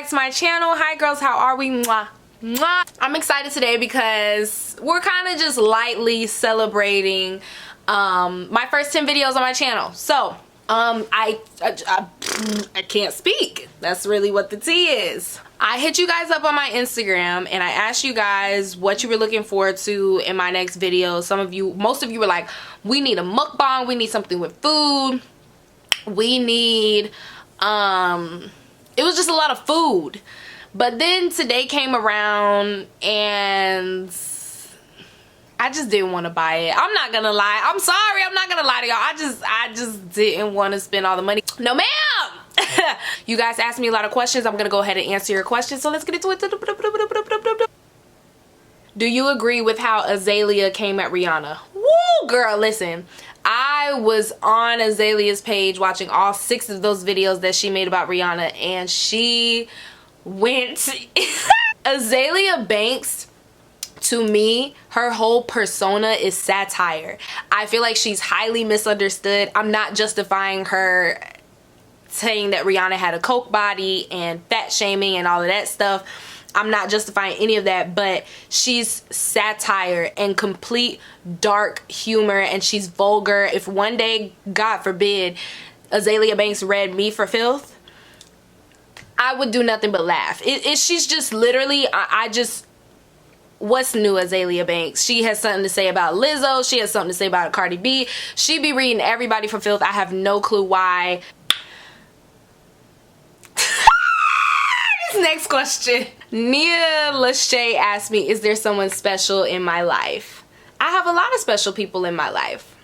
back to my channel. Hi girls, how are we? Mwah. Mwah. I'm excited today because we're kind of just lightly celebrating my first 10 videos on my channel. So I can't speak. That's really what the tea is. I hit you guys up on my Instagram and I asked you guys what you were looking forward to in my next video. Most of you were like, we need a mukbang, we need something with food, we need it was just a lot of food. But then today came around and I just didn't want to buy it. I'm not gonna lie. I'm sorry, I'm not gonna lie to y'all. I just didn't want to spend all the money. No ma'am. You guys asked me a lot of questions. I'm gonna go ahead and answer your questions, so let's get into it. Do you agree with how Azalea came at Rihanna? Woo, girl, listen. I was on Azalea's page watching all 6 of those videos that she made about Rihanna, and she went Azalea Banks, to me, her whole persona is satire. I feel like she's highly misunderstood. I'm not justifying her saying that Rihanna had a coke body and fat shaming and all of that stuff. I'm not justifying any of that, but she's satire and complete dark humor, and she's vulgar. If one day, God forbid, Azalea Banks read Me for Filth, I would do nothing but laugh. She's just literally, what's new, Azalea Banks? She has something to say about Lizzo. She has something to say about Cardi B. She be reading everybody for filth. I have no clue why. Next question. Nia Lachey asked me, is there someone special in my life? I have a lot of special people in my life.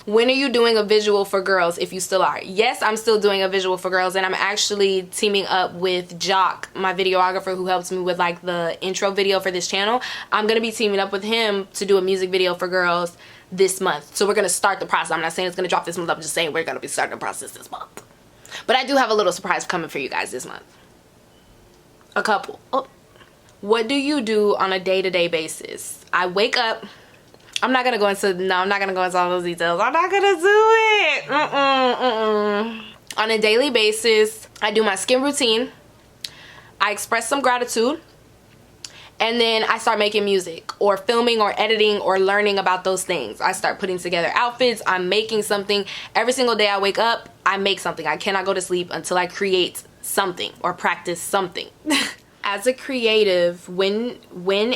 When are you doing a visual for girls, if you still are? Yes, I'm still doing a visual for girls, and I'm actually teaming up with Jock, my videographer who helps me with like the intro video for this channel. I'm gonna be teaming up with him to do a music video for girls this month. So we're gonna start the process. I'm not saying it's gonna drop this month, I'm just saying we're gonna be starting the process this month. But I do have a little surprise coming for you guys this month. A couple. Oh. What do you do on a day-to-day basis? I wake up. I'm not gonna go into all those details. I'm not gonna do it. On a daily basis, I do my skin routine. I express some gratitude. And then I start making music or filming or editing or learning about those things. I start putting together outfits. I'm making something. Every single day I wake up, I make something. I cannot go to sleep until I create something or practice something. As a creative, when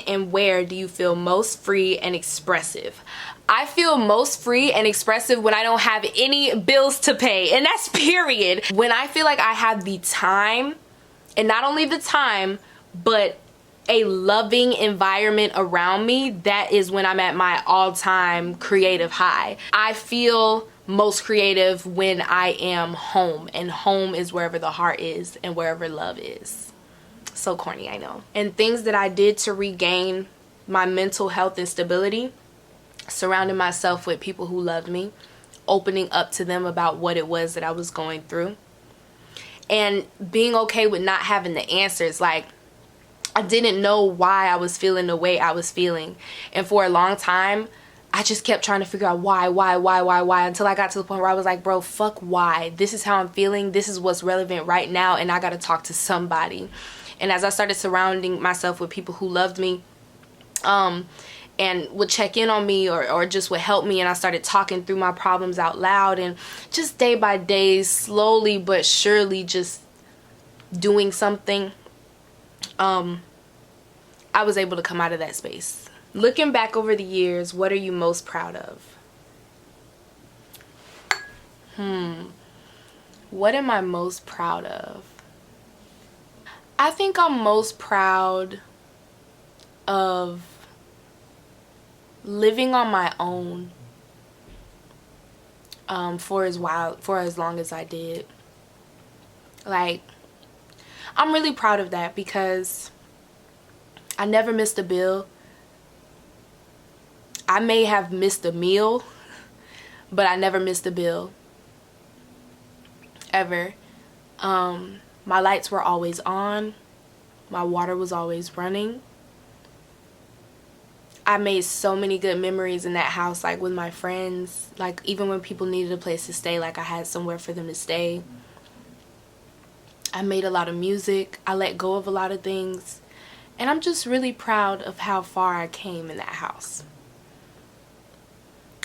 and where do you feel most free and expressive? I feel most free and expressive when I don't have any bills to pay, and that's period. When I feel like I have the time, and not only the time, but a loving environment around me, that is when I'm at my all-time creative high. I feel most creative when I am home, and home is wherever the heart is and wherever love is. So corny, I know. And things that I did to regain my mental health and stability: surrounding myself with people who loved me, opening up to them about what it was that I was going through, and being okay with not having the answers. Like, I didn't know why I was feeling the way I was feeling, and for a long time I just kept trying to figure out why, until I got to the point where I was like, bro, fuck why. This is how I'm feeling. This is what's relevant right now, and I gotta talk to somebody. And as I started surrounding myself with people who loved me, and would check in on me or just would help me, and I started talking through my problems out loud, and just day by day, slowly but surely, just doing something, I was able to come out of that space. Looking back over the years, what are you most proud of? What am I most proud of? I think I'm most proud of living on my own for as long as I did. Like, I'm really proud of that because I never missed a bill. I may have missed a meal, but I never missed a bill. Ever. My lights were always on. My water was always running. I made so many good memories in that house, like with my friends. Like, even when people needed a place to stay, like I had somewhere for them to stay. I made a lot of music. I let go of a lot of things. And I'm just really proud of how far I came in that house.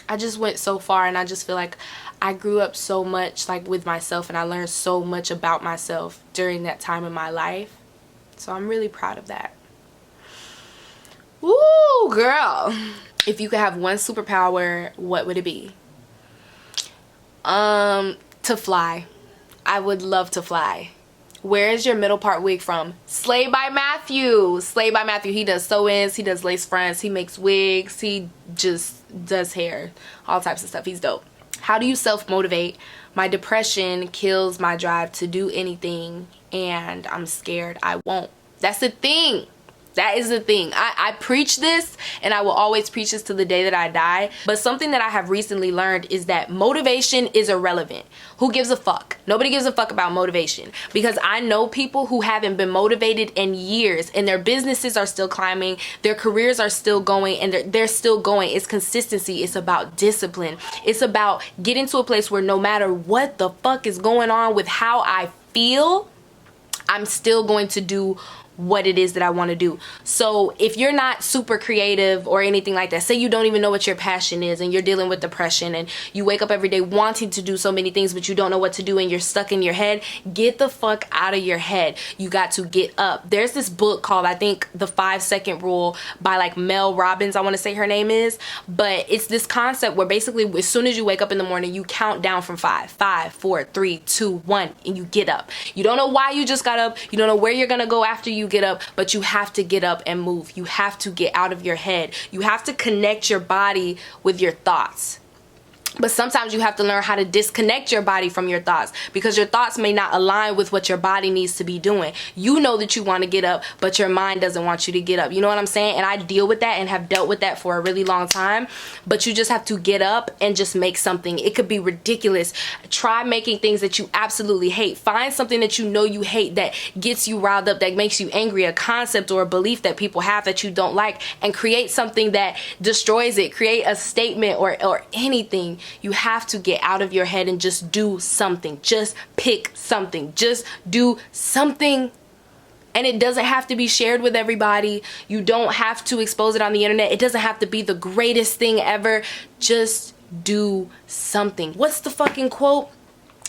I just went so far, and I just feel like I grew up so much, like, with myself, and I learned so much about myself during that time in my life. So I'm really proud of that. Woo, girl. If you could have one superpower, what would it be? To fly. I would love to fly. Where is your middle part wig from? Slay by Matthew. Slay by Matthew. He does sew-ins, he does lace fronts, he makes wigs, he just does hair, all types of stuff. He's dope. How do you self-motivate? My depression kills my drive to do anything, and I'm scared I won't. That's the thing. That is the thing. I preach this, and I will always preach this to the day that I die. But something that I have recently learned is that motivation is irrelevant. Who gives a fuck? Nobody gives a fuck about motivation. Because I know people who haven't been motivated in years, and their businesses are still climbing, their careers are still going, and they're still going. It's consistency. It's about discipline. It's about getting to a place where no matter what the fuck is going on with how I feel, I'm still going to do what it is that I want to do. So if you're not super creative or anything like that, say you don't even know what your passion is, and you're dealing with depression, and you wake up every day wanting to do so many things, but you don't know what to do, and you're stuck in your head, get the fuck out of your head. You got to get up. There's this book called, I think, The 5-Second Rule by, like, Mel Robbins, I want to say her name is, but it's this concept where basically as soon as you wake up in the morning, you count down from 5, 4, 3, 2, 1, and you get up. You don't know why you just got up. You don't know where you're gonna go after you get up, but you have to get up and move. You have to get out of your head. You have to connect your body with your thoughts. But sometimes you have to learn how to disconnect your body from your thoughts, because your thoughts may not align with what your body needs to be doing. You know that you want to get up, but your mind doesn't want you to get up. You know what I'm saying? And I deal with that and have dealt with that for a really long time. But you just have to get up and just make something. It could be ridiculous. Try making things that you absolutely hate. Find something that you know you hate that gets you riled up, that makes you angry, a concept or a belief that people have that you don't like, and create something that destroys it. Create a statement or anything. You have to get out of your head and just do something. Just pick something. Just do something. And it doesn't have to be shared with everybody. You don't have to expose it on the internet. It doesn't have to be the greatest thing ever. Just do something. What's the fucking quote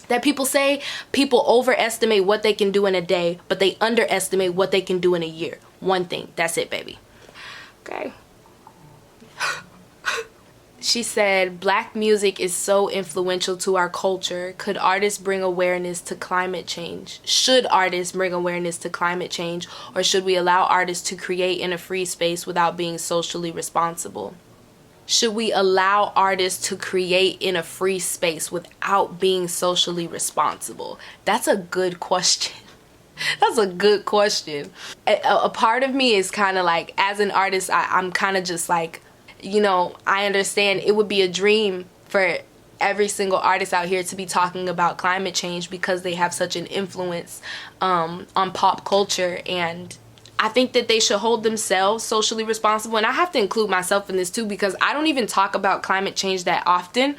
that people say? People overestimate what they can do in a day, but they underestimate what they can do in a year. One thing. That's it, baby. Okay. She said, Black music is so influential to our culture. Could artists bring awareness to climate change? Should artists bring awareness to climate change? Or should we allow artists to create in a free space without being socially responsible? Should we allow artists to create in a free space without being socially responsible? That's a good question. That's a good question. A part of me is kind of like, as an artist, I'm kind of just like, you know, I understand it would be a dream for every single artist out here to be talking about climate change, because they have such an influence on pop culture, and I think that they should hold themselves socially responsible. And I have to include myself in this too, because I don't even talk about climate change that often.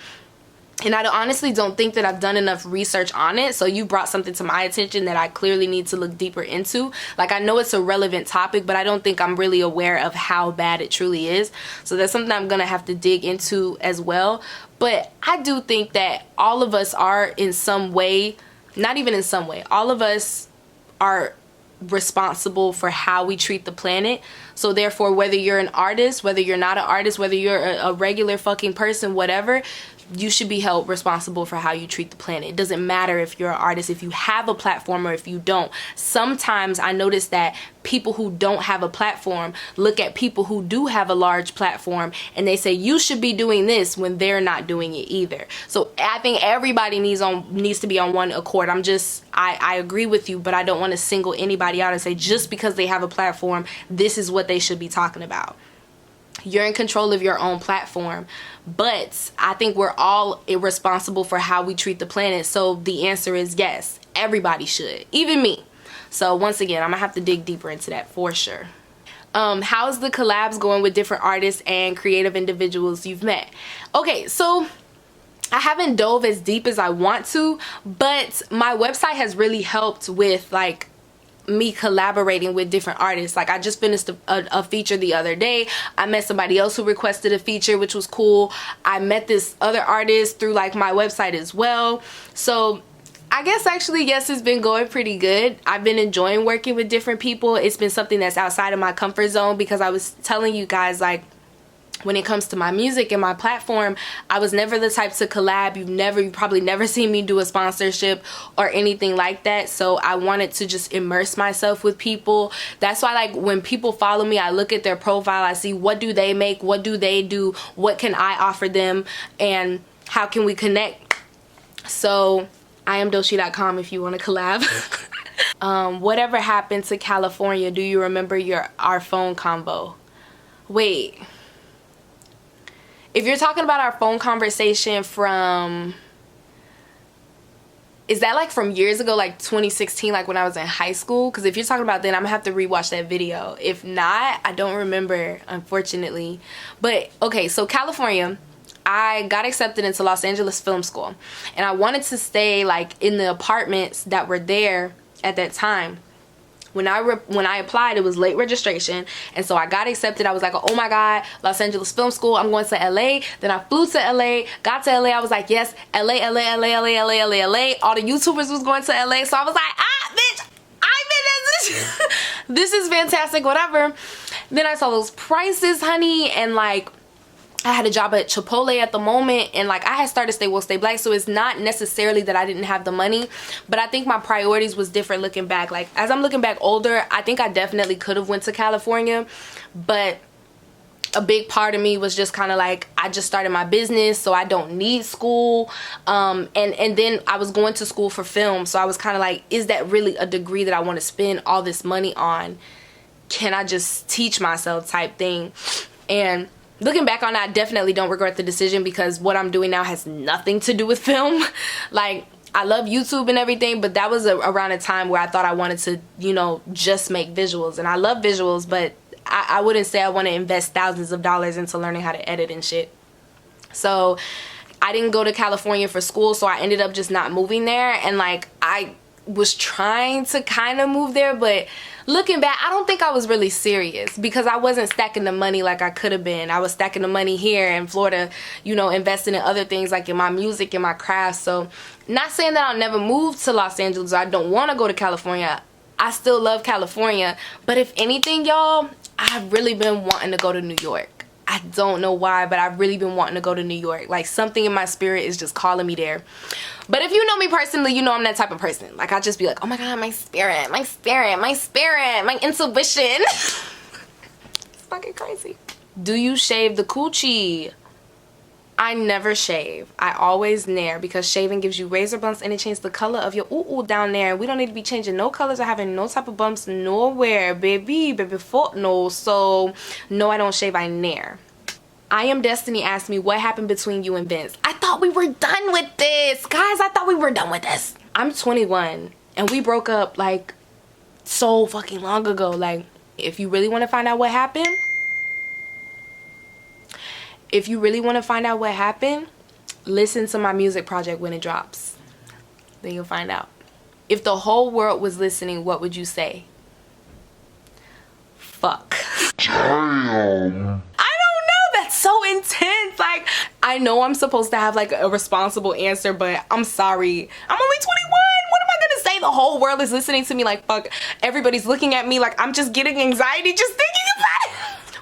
And I honestly don't think that I've done enough research on it. So you brought something to my attention that I clearly need to look deeper into. Like, I know it's a relevant topic, but I don't think I'm really aware of how bad it truly is. So that's something I'm going to have to dig into as well. But I do think that all of us are in some way, not even in some way, all of us are responsible for how we treat the planet. So therefore, whether you're an artist, whether you're not an artist, whether you're a regular fucking person, whatever, you should be held responsible for how you treat the planet. It doesn't matter if you're an artist, if you have a platform or if you don't. Sometimes I notice that people who don't have a platform look at people who do have a large platform and they say, you should be doing this, when they're not doing it either. So I think everybody needs to be on one accord. I agree with you, but I don't want to single anybody out and say just because they have a platform, this is what they should be talking about. You're in control of your own platform, but I think we're all irresponsible for how we treat the planet. So the answer is yes, everybody should, even me. So once again, I'm gonna have to dig deeper into that for sure. How's the collabs going with different artists and creative individuals you've met? Okay, so I haven't dove as deep as I want to, but my website has really helped with like me collaborating with different artists. Like I just finished a feature the other day. I met somebody else who requested a feature, which was cool. I met this other artist through like my website as well. So I guess actually, yes, it's been going pretty good. I've been enjoying working with different people. It's been something that's outside of my comfort zone, because I was telling you guys, like, when it comes to my music and my platform, I was never the type to collab. You probably never seen me do a sponsorship or anything like that. So I wanted to just immerse myself with people. That's why, like, when people follow me, I look at their profile, I see what do they make, what do they do, what can I offer them, and how can we connect. So Iamdoechii.com if you want to collab. Whatever happened to California? Do you remember our phone convo? Wait. If you're talking about our phone conversation from, is that like from years ago, like 2016, like when I was in high school? Because if you're talking about then, I'm gonna have to rewatch that video. If not, I don't remember, unfortunately. But okay, so California, I got accepted into Los Angeles Film School, and I wanted to stay like in the apartments that were there at that time. When I applied, it was late registration, and so I got accepted. I was like, oh my god, Los Angeles Film School, I'm going to LA. Then I flew to LA, got to LA, I was like, yes, LA. All the YouTubers was going to LA, so I was like, bitch, I'm in this. This is fantastic, whatever. Then I saw those prices, honey, and like, I had a job at Chipotle at the moment, and like I had started Stay Woke Stay Black, so it's not necessarily that I didn't have the money, but I think my priorities was different looking back. Like as I'm looking back older, I think I definitely could have went to California, but a big part of me was just kind of like, I just started my business, so I don't need school, and then I was going to school for film, so I was kind of like, is that really a degree that I want to spend all this money on? Can I just teach myself type thing? And looking back on it, I definitely don't regret the decision, because what I'm doing now has nothing to do with film. Like, I love YouTube and everything, but that was around a time where I thought I wanted to, you know, just make visuals. And I love visuals, but I wouldn't say I want to invest thousands of dollars into learning how to edit and shit. So I didn't go to California for school, so I ended up just not moving there. And like, I was trying to kind of move there, but looking back, I don't think I was really serious, because I wasn't stacking the money like I could have been. I was stacking the money here in Florida, you know, investing in other things like in my music and my craft. So not saying that I'll never move to Los Angeles, or I don't want to go to California. I still love California, but if anything, y'all, I've really been wanting to go to New York. I don't know why, but I've really been wanting to go to New York. Like, something in my spirit is just calling me there. But if you know me personally, you know I'm that type of person. Like, I just be like, oh my god, my spirit, my intuition. It's fucking crazy. Do you shave the coochie? I never shave. I always nair, because shaving gives you razor bumps and it changes the color of your ooh down there. We don't need to be changing no colors or having no type of bumps nowhere, baby fuck no. So no, I don't shave, I nair. I Am Destiny asked me, what happened between you and Vince? I thought we were done with this. Guys, I thought we were done with this. I'm 21 and we broke up like so fucking long ago. Like, if you really want to find out what happened, listen to my music project when it drops. Then you'll find out. If the whole world was listening, what would you say? Fuck. Damn. I don't know. That's so intense. Like, I know I'm supposed to have like a responsible answer, but I'm sorry. I'm only 21. What am I gonna say? The whole world is listening to me like fuck. Everybody's looking at me like I'm just getting anxiety just thinking about it.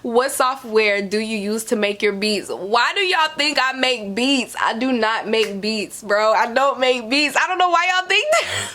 What software do you use to make your beats? Why do y'all think I make beats? I do not make beats, bro. I don't make beats. I don't know why y'all think that.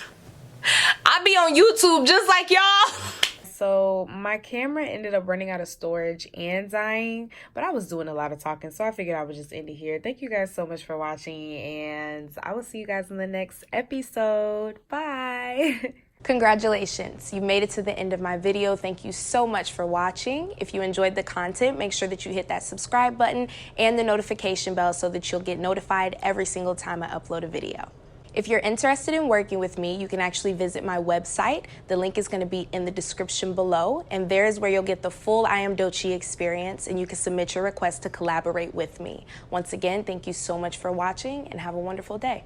I be on YouTube just like y'all. So my camera ended up running out of storage and dying, but I was doing a lot of talking, so I figured I would just end it here. Thank you guys so much for watching, and I will see you guys in the next episode. Bye. Congratulations, you made it to the end of my video. Thank you so much for watching. If you enjoyed the content, make sure that you hit that subscribe button and the notification bell so that you'll get notified every single time I upload a video. If you're interested in working with me, you can actually visit my website. The link is going to be in the description below, and there is where you'll get the full Iamdoechii experience, and you can submit your request to collaborate with me. Once again, thank you so much for watching, and have a wonderful day.